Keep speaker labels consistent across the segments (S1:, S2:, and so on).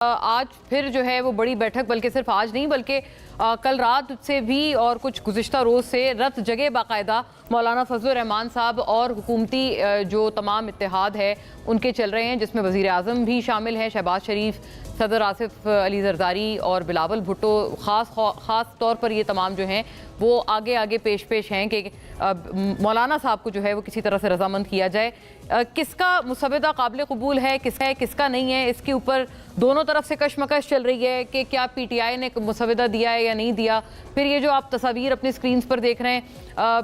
S1: आज फिर जो है वो बड़ी बैठक, बल्कि सिर्फ आज नहीं बल्कि कल रात से भी और कुछ गुज़िश्ता रोज़ से रत जगह बाकायदा मौलाना फजलुर रहमान साहब और हुकूमती जो तमाम इत्तेहाद है उनके चल रहे हैं, जिसमें वज़ीर आज़म भी शामिल हैं, शहबाज शरीफ, सदर आसिफ अली जरदारी और बिलावल भुट्टो। ख़ास तौर पर ये तमाम जो हैं वो आगे आगे पेश हैं कि मौलाना साहब को जो है वो किसी तरह से रजामंद किया जाए। किसका मुसवदा काबिल कबूल है, किसका नहीं है, इसके ऊपर दोनों तरफ से कशमकश चल रही है कि क्या PTI ने मुसवदा दिया है या नहीं दिया। फिर ये जो आप तस्वीर अपनी स्क्रीन पर देख रहे हैं,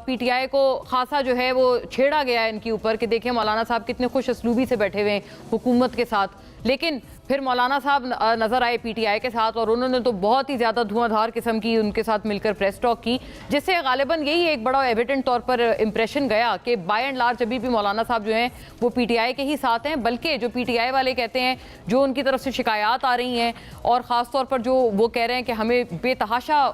S1: PTI को खासा जो है वो छेड़ा गया है इनके ऊपर कि देखें मौलाना साहब कितने खुश असलूबी से बैठे हुए हैं हुकूमत के साथ। लेकिन फिर मौलाना साहब नज़र आए PTI के साथ और उन्होंने तो बहुत ही ज़्यादा धुआंधार किस्म की उनके साथ मिलकर प्रेस टॉक की, जिससे गालिबन यही एक बड़ा एविडेंट तौर पर इंप्रेशन गया कि बाय एंड लार्ज अभी भी मौलाना साहब जो हैं वो PTI के ही साथ हैं। बल्कि जो PTI वाले कहते हैं, जो उनकी तरफ से शिकायत आ रही हैं और ख़ास तौर पर जो वो कह रहे हैं कि हमें बेतहाशा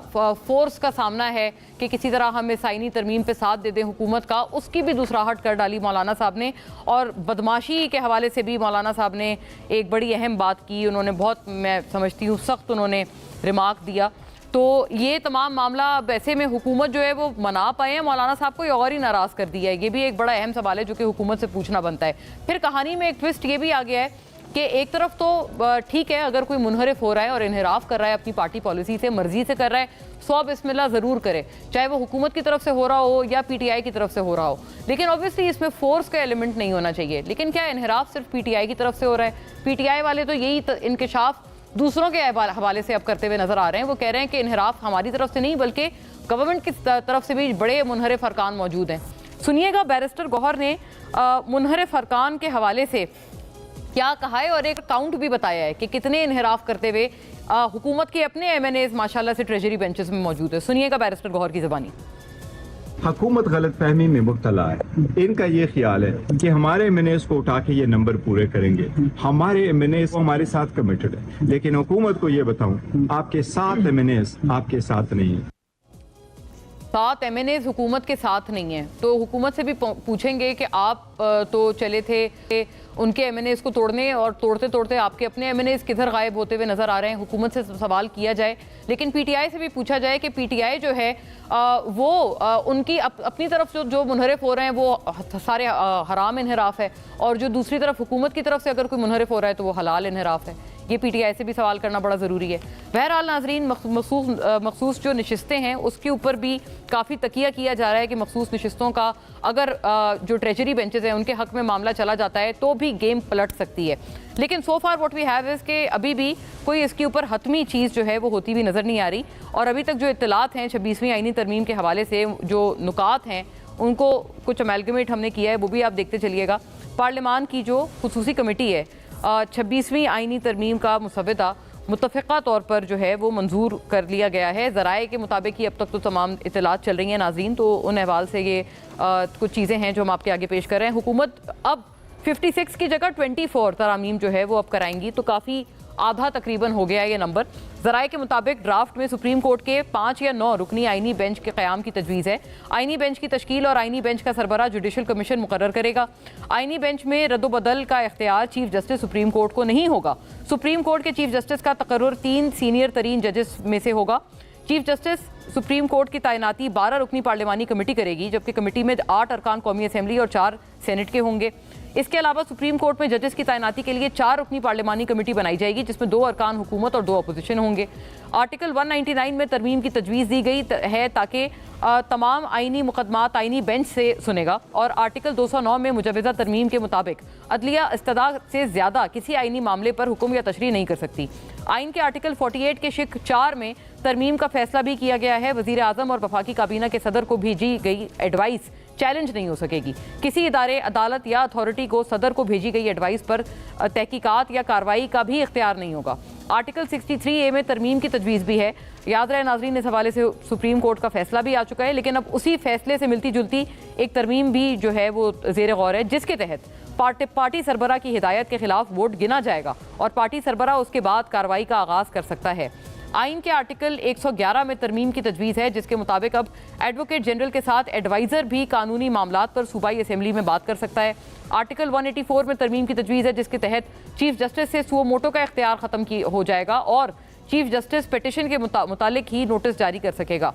S1: फोर्स का सामना है कि किसी तरह हमें साइनी तरमीम पे साथ दे दें हुकूमत का, उसकी भी दूसराहट कर डाली मौलाना साहब ने। और बदमाशी के हवाले से भी मौलाना साहब ने एक बड़ी अहम बात की, उन्होंने बहुत, मैं समझती हूँ, सख्त उन्होंने रिमार्क दिया। तो ये तमाम मामला ऐसे में हुकूमत जो है वो मना पाए हैं मौलाना साहब को, और ही नाराज़ कर दिया है। ये भी एक बड़ा अहम सवाल है जो कि हुकूमत से पूछना बनता है। फिर कहानी में एक ट्विस्ट ये भी आ गया है कि एक तरफ तो ठीक है, अगर कोई मुनहरिफ हो रहा है और इनहराफ कर रहा है अपनी पार्टी पॉलिसी से, मर्जी से कर रहा है, 100 बिस्मिल्लाह ज़रूर करे, चाहे वो हुकूमत की तरफ से हो रहा हो या PTI की तरफ से हो रहा हो। लेकिन ऑब्वियसली इसमें फोर्स का एलिमेंट नहीं होना चाहिए। लेकिन क्या इनहराफ सिर्फ PTI की तरफ से हो रहा है? PTI वाले तो यही इंकशाफ दूसरों के हवाले से अब करते हुए नजर आ रहे हैं। वो कह रहे हैं कि इनहराफ हमारी तरफ से नहीं बल्कि गवर्नमेंट की तरफ से भी बड़े मुनहरिफ अरकान मौजूद हैं। सुनिएगा बैरिस्टर गौहर ने मुनहरिफ अरकान के हवाले से क्या कहा है और एक काउंट भी बताया है कि कितने इनहराफ करते हुए हुकूमत के अपने MNAs माशाल्लाह से ट्रेजरी बेंचेस में मौजूद है। सुनिएगा बैरिस्टर गौहर की ज़बानी।
S2: हुकूमत गलत फहमी में मुब्तला है। इनका ये ख्याल है कि हमारे MNAs को उठा के ये नंबर पूरे करेंगे। हमारे MNAs हमारे साथ कमिटेड है, लेकिन हुकूमत को ये बताऊं, आपके 7 MNAs आपके साथ नहीं है।
S1: 7 MNAs हुकूमत के साथ नहीं है, तो हुकूमत से भी पूछेंगे कि आप तो चले थे उनके MNAs को तोड़ने, और तोड़ते तोड़ते आपके अपने MNAs किधर गायब होते हुए नजर आ रहे हैं। हुकूमत से सवाल किया जाए, लेकिन PTI से भी पूछा जाए कि PTI जो है वो उनकी अपनी तरफ जो मुनहरिफ हो रहे हैं वो सारे हराम इनहराफ है, और जो दूसरी तरफ हुकूमत की तरफ से अगर कोई मुनहरिफ हो रहा है तो वो हलाल इनहराफ है। ये PTI से भी सवाल करना बड़ा ज़रूरी है। बहरहाल नाजरीन, मखसूस जो नशिस्तें हैं उसके ऊपर भी काफ़ी तकिया किया जा रहा है कि मखसूस नशिस्तों का अगर जो ट्रेजरी बेंचेस हैं उनके हक में मामला चला जाता है तो भी गेम पलट सकती है। लेकिन सो फार व्हाट वी हैव इज़ कि अभी भी कोई इसके ऊपर हतमी चीज़ जो है वो होती हुई नज़र नहीं आ रही। और अभी तक जो इत्तलात हैं 26वीं आईनी तरमीम के हवाले से, जो नुकात हैं उनको कुछ अमेलगमेट हमने किया है, वो भी आप देखते चलिएगा। पार्लियामान की जो खुसूसी कमेटी है 26वीं आईनी तरमीम का मुसवदा मुतफ़िक़ा तौर पर जो है वो मंजूर कर लिया गया है। ज़राए के मुताबिक ही अब तक तो तमाम इत्तलात चल रही हैं नाज़रीन, तो उन अहवाल से ये कुछ चीज़ें हैं जो हम आपके आगे पेश कर रहे हैं। हुकूमत अब 56 की जगह 24 तरामीम जो है वो अब कराएंगी, तो काफ़ी आधा तकरीबन हो गया ये नंबर। ज़राए के मुताबिक ड्राफ्ट में सुप्रीम कोर्ट के 5 या 9 रुकनी आईनी बेंच के क़याम की तजवीज़ है। आईनी बेंच की तश्कील और आईनी बेंच का सरबराह जुडिशल कमीशन मुकर्रर करेगा। आईनी बेंच में रद्द-ओ-बदल का इख्तियार चीफ जस्टिस सुप्रीम कोर्ट को नहीं होगा। सुप्रीम कोर्ट के चीफ जस्टिस का तकर्रुर 3 सीनियर तरीन जजेस में से होगा। चीफ जस्टिस सुप्रीम कोर्ट की तैनाती 12 रुकनी पार्लिमानी कमेटी करेगी, जबकि कमेटी में 8 अरकान कौमी असम्बली और 4 सेनेट के होंगे। इसके अलावा सुप्रीम कोर्ट में जजेस की तैनाती के लिए 4 रुकनी पार्लिमानी कमेटी बनाई जाएगी, जिसमें 2 अरकान हुकूमत और 2 अपोजिशन होंगे। आर्टिकल 199 में तरमीम की तजवीज़ दी गई है ताकि तमाम आईनी मुकदमात आईनी बेंच से सुनेगा, और आर्टिकल 209 में मुजवज़ा तरमीम के मुताबिक अदलिया इस्तदा से ज़्यादा किसी आईनी मामले पर हुक्म या तशरीह नहीं कर सकती। आइन के आर्टिकल 48 के शिक 4 में तरमीम का फैसला भी किया गया है। वज़ीर आज़म और वफाकी काबीना के सदर को भेजी गई एडवाइस चैलेंज नहीं हो सकेगी। किसी इदारे, अदालत या अथॉरिटी को सदर को भेजी गई एडवाइस पर तहकीकात या कार्रवाई का भी इख्तियार नहीं होगा। आर्टिकल 63A में तरमीम की तजवीज़ भी है। याद रहे नाजरीन, इस हवाले से सुप्रीम कोर्ट का फैसला भी आ चुका है, लेकिन अब उसी फैसले से मिलती जुलती एक तरमीम भी जो है वो ज़ेर गौर है, जिसके तहत पार्टी सरबराह की हिदायत के खिलाफ वोट गिना जाएगा और पार्टी सरबराह उसके बाद कार्रवाई का आगाज कर सकता है। आइन के आर्टिकल 111 में तरमीम की तजवीज़ है, जिसके मुताबिक अब एडवोकेट जनरल के साथ एडवाइज़र भी कानूनी मामलात पर सूबाई असेंबली में बात कर सकता है। आर्टिकल 184 में तरमीम की तजवीज़ है, जिसके तहत चीफ जस्टिस से सुओ मोटो का इख्तियार ख़त्म हो जाएगा और चीफ जस्टिस पिटिशन के मुतालिक ही नोटिस जारी कर सकेगा।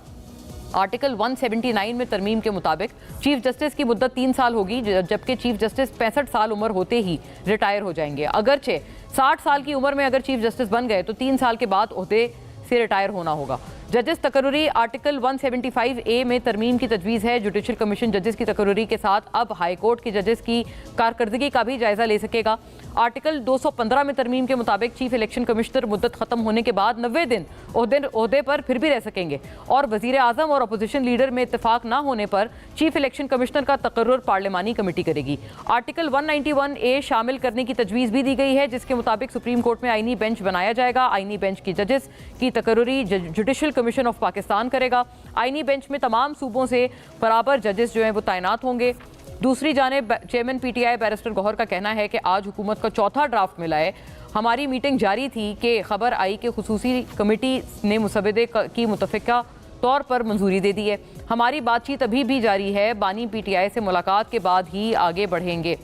S1: आर्टिकल 179 में तरमीम के मुताबिक चीफ जस्टिस की मुद्दत 3 साल होगी, जबकि चीफ जस्टिस 65 साल उम्र होते ही रिटायर हो जाएंगे। अगरचे 60 साल की उम्र में अगर चीफ जस्टिस बन गए तो 3 साल के बाद ओहदे से रिटायर होना होगा। जजेस तकर्रुरी आर्टिकल 175A में तरमीम की तजवीज़ है। जुडिशल कमीशन जजेस की तकर्रुरी के साथ अब हाई कोर्ट की जजेस की कारकर्दगी का भी जायजा ले सकेगा। आर्टिकल 215 में तरमीम के मुताबिक चीफ इलेक्शन कमिश्नर मुद्दत खत्म होने के बाद 90 दिन ओहदे पर फिर भी रह सकेंगे और वजीर आजम और अपोजिशन लीडर में इत्तेफाक ना होने पर चीफ इलेक्शन कमिश्नर का तकर्रुर पार्लिमानी कमेटी करेगी। आर्टिकल 191A शामिल करने की तजवीज़ भी दी गई है, जिसके मुताबिक सुप्रीम कोर्ट में आईनी बेंच बनाया जाएगा। आईनी बेंच की जजेस की तकर्रुरी जुडिशल कमीशन ऑफ पाकिस्तान करेगा। आईनी बेंच में तमाम सूबों से बराबर जजेस जो हैं वो तैनात होंगे। दूसरी जानिब चेयरमैन PTI बैरिस्टर गौहर का कहना है कि आज हुकूमत का चौथा ड्राफ्ट मिला है। हमारी मीटिंग जारी थी कि खबर आई कि खुसूसी कमेटी ने मुसवदे की मुतफ़िका तौर पर मंजूरी दे दी है। हमारी बातचीत अभी भी जारी है। बानी PTI से मुलाकात के बाद ही आगे बढ़ेंगे।